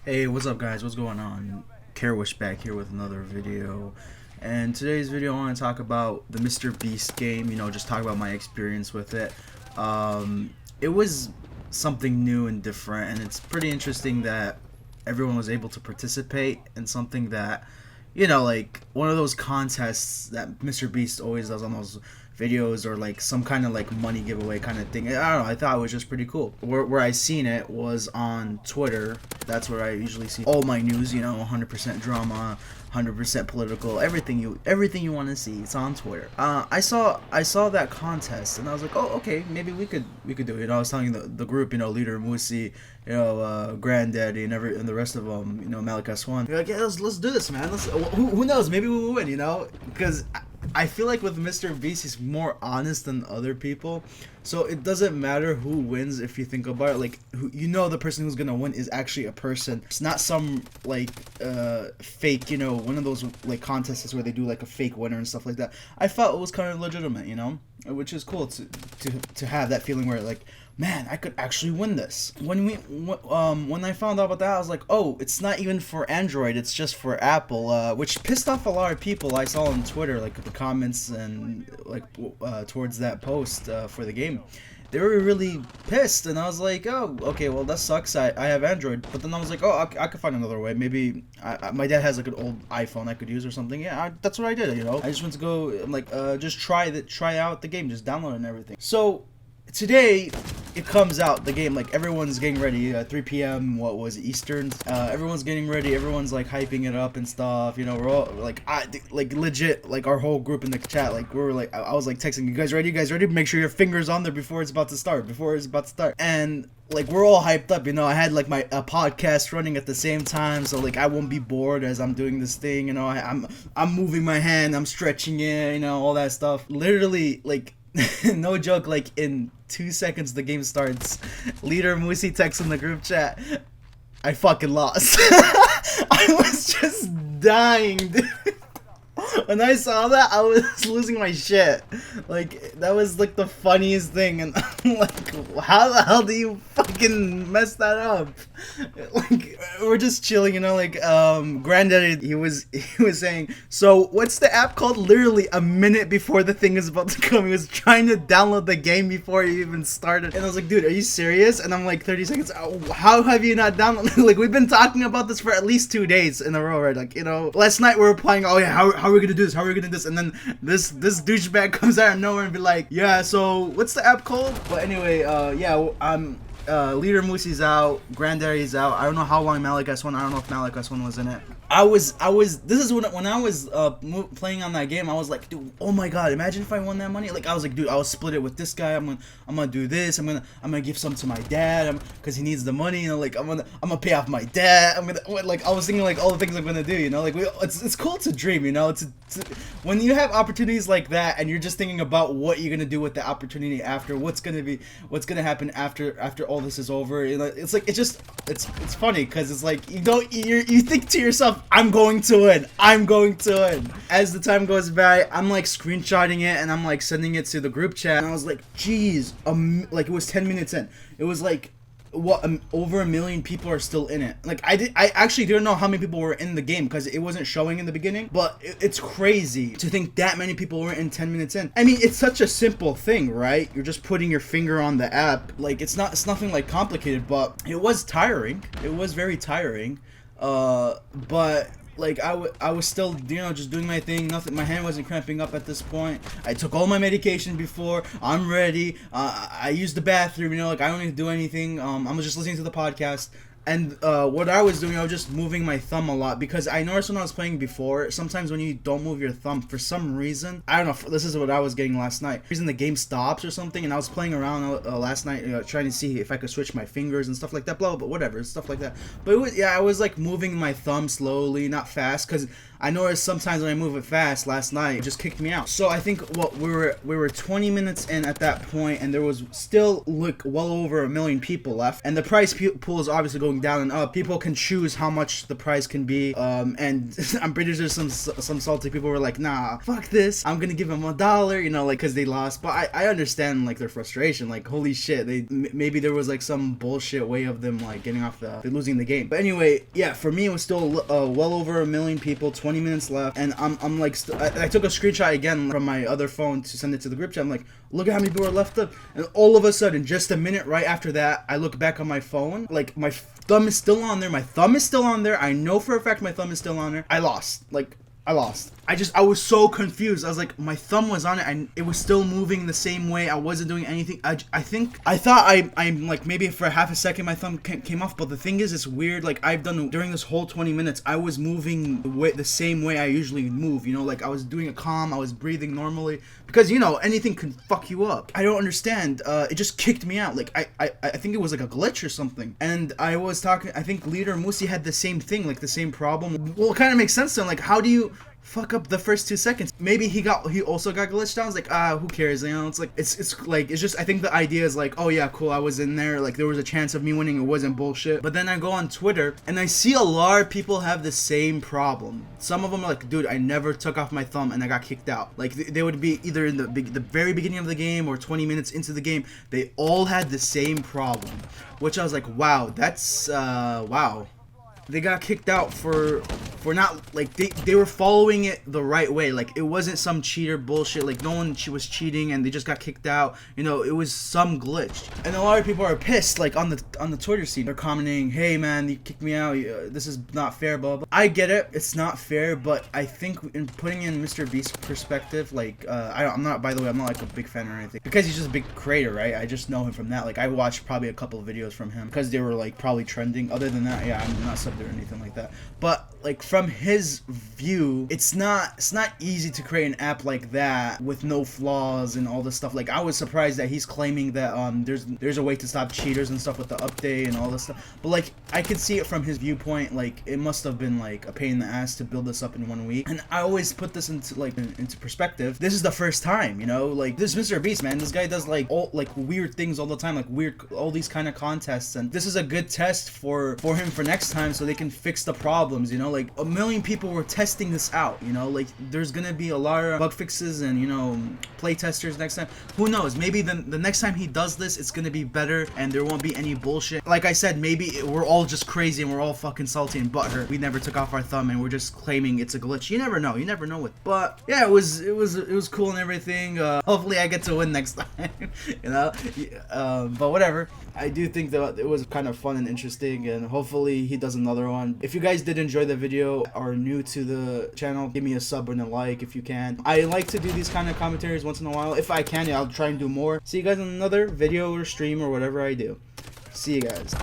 Hey, what's up guys? What's going on? Carewish back here with another video. And today's video I want to talk about the Mr.Beast game, just talk about my experience with it. It was something new and different, and it's pretty interesting that everyone was able to participate in something that, like one of those contests that Mr.Beast always does on those videos, or like some kind of like money giveaway kind of thing. I don't know, I thought it was just pretty cool. Where I seen it was on Twitter. That's where I usually see all my news, 100% drama, 100% political, everything you want to see. It's on Twitter. I saw that contest, and I was like, oh, okay, maybe we could do it. I was telling the group, leader Musi, Granddaddy, and the rest of them, Malika Swan. They're like, yeah, let's do this, man. Who knows? Maybe we'll win, because I feel like with Mr.Beast, he's more honest than other people, so it doesn't matter who wins if you think about it. Like, the person who's gonna win is actually a person. It's not some like fake, one of those like contests where they do like a fake winner and stuff like that. I felt it was kind of legitimate, which is cool to have that feeling where like, man, I could actually win this. When I found out about that, I was like, oh, it's not even for Android, it's just for Apple, which pissed off a lot of people. I saw on Twitter, like the comments and like towards that post for the game. They were really pissed, and I was like, oh, okay, well, that sucks. I have Android, but then I was like, oh, I could find another way. Maybe my dad has like an old iPhone I could use or something. Yeah, that's what I did. I just went to go, I'm like, just try out the game, just download it and everything. So today it comes out, the game, like everyone's getting ready, 3 p.m. what was it, Eastern, everyone's getting ready, everyone's like hyping it up and stuff, we're all like, like legit, like our whole group in the chat, like we were like, I was like texting, you guys ready, make sure your finger's on there before it's about to start, and like we're all hyped up, I had like a podcast running at the same time, so like I won't be bored as I'm doing this thing, I'm moving my hand, I'm stretching it, all that stuff, literally, like no joke, like in 2 seconds the game starts, leader Musi texts in the group chat, I fucking lost. I was just dying, dude. When I saw that, I was losing my shit. Like, that was like the funniest thing, and I'm like, how the hell do you fucking mess that up? Like, we're just chilling, like, Granddaddy, he was saying, so what's the app called? Literally a minute before the thing is about to come, he was trying to download the game before he even started, and I was like, dude, are you serious? And I'm like, 30 seconds, how have you not downloaded? Like, we've been talking about this for at least 2 days in a row, right? Like, last night we were playing, oh yeah, how are we gonna do this? How are we gonna do this? And then this douchebag comes out of nowhere and be like, yeah, so what's the app called? But anyway, yeah, I'm leader Musi's out, Granddaddy's out. I don't know how long Malik S1. I don't know if Malik S1 was in it. This is when I was playing on that game. I was like, dude, oh my god, imagine if I won that money. Like, I was like, dude, I'll split it with this guy. I'm gonna do this. I'm gonna give some to my dad, because he needs the money. Like I'm gonna pay off my dad. I was thinking like all the things I'm gonna do. Like it's cool to dream. When you have opportunities like that, and you're just thinking about what you're gonna do with the opportunity after, what's gonna happen after all this is over. It's like it's funny, because it's like you think to yourself, I'm going to win. As the time goes by, I'm like screenshotting it, and I'm like sending it to the group chat, and I was like, geez, like it was 10 minutes in. It was like, what, over 1 million people are still in it. Like, I actually didn't know how many people were in the game, because it wasn't showing in the beginning, but it's crazy to think that many people were in 10 minutes in. I mean, it's such a simple thing, right? You're just putting your finger on the app. Like, it's nothing like complicated, but it was tiring. It was very tiring. But like I was still, just doing my thing. Nothing, my hand wasn't cramping up at this point. I took all my medication before. I'm ready. I used the bathroom, like I don't need to do anything. I was just listening to the podcast. And what I was doing, I was just moving my thumb a lot, because I noticed when I was playing before, sometimes when you don't move your thumb, for some reason, I don't know, this is what I was getting last night. The reason the game stops or something, and I was playing around last night, trying to see if I could switch my fingers and stuff like that, blah, blah, blah, whatever, stuff like that. But it was, yeah, I was like moving my thumb slowly, not fast, because I noticed sometimes when I move it fast last night, it just kicked me out. So I think we were 20 minutes in at that point, and there was still like well over 1 million people left, and the prize pool is obviously going going down and up. People can choose how much the price can be. And I'm pretty sure some salty people were like, nah, fuck this. I'm gonna give them $1, you know, like, cause they lost. But I understand like their frustration. Like, holy shit, maybe there was like some bullshit way of them like getting off losing the game. But anyway, yeah, for me it was still well over 1 million people, 20 minutes left, and I'm like, I took a screenshot again from my other phone to send it to the group chat. I'm like, look at how many people are left up, and all of a sudden, just a minute right after that, I look back on my phone, like my thumb is still on there. My thumb is still on there. I know for a fact my thumb is still on there. I lost. Like, I lost. I was so confused. I was like, my thumb was on it and it was still moving the same way. I wasn't doing anything. I thought I'm like, maybe for half a second my thumb came off, but the thing is, it's weird. Like, I've done during this whole 20 minutes, I was moving the same way I usually move, you know, like I was doing a calm, I was breathing normally, because, you know, anything can fuck you up. I don't understand. It just kicked me out. Like, I think it was like a glitch or something. And I was talking, I think Leader Musi had the same thing, like the same problem. Well, it kind of makes sense then. Like, how do you fuck up the first 2 seconds? Maybe he also got glitched out. I was like, who cares, you know? It's like, it's just, I think the idea is like, oh yeah, cool, I was in there, like there was a chance of me winning, it wasn't bullshit. But then I go on Twitter and I see a lot of people have the same problem. Some of them are like, dude, I never took off my thumb and I got kicked out. Like, they would be either in the very beginning of the game or 20 minutes into the game. They all had the same problem, which I was like, wow, that's wow. They got kicked out for not, like, they were following it the right way. Like, it wasn't some cheater bullshit. Like, no one was cheating and they just got kicked out. You know, it was some glitch. And a lot of people are pissed, like, on the Twitter scene. They're commenting, hey man, you kicked me out, this is not fair, blah blah. I get it, it's not fair, but I think in putting in Mr.Beast's perspective, like, I'm not, by the way, I'm not like a big fan or anything, because he's just a big creator, right? I just know him from that. Like, I watched probably a couple of videos from him because they were like probably trending. Other than that, yeah, I'm not subbed or anything like that. But like, from his view, it's not easy to create an app like that with no flaws and all this stuff. Like, I was surprised that he's claiming that there's a way to stop cheaters and stuff with the update and all this stuff. But like, I could see it from his viewpoint. Like, it must have been like a pain in the ass to build this up in 1 week. And I always put this into perspective. This is the first time, you know, like, this Mr.Beast, man, this guy does like weird things all the time, like all these kind of contests, and this is a good test for him for next time, so they can fix the problems, you know. Like, 1 million people were testing this out, you know. Like, there's gonna be a lot of bug fixes and, you know, play testers next time. Who knows, maybe the next time he does this, it's gonna be better and there won't be any bullshit. Like I said, maybe we're all just crazy and we're all fucking salty and butthurt. We never took off our thumb and we're just claiming it's a glitch. You never know it. But yeah, it was cool and everything. Hopefully I get to win next time. You know. But whatever, I do think that it was kind of fun and interesting, and hopefully he does another one. If you guys did enjoy the video, are new to the channel, give me a sub and a like if you can. I like to do these kind of commentaries once in a while. If I can, yeah, I'll try and do more. See you guys in another video or stream or whatever I do. See you guys.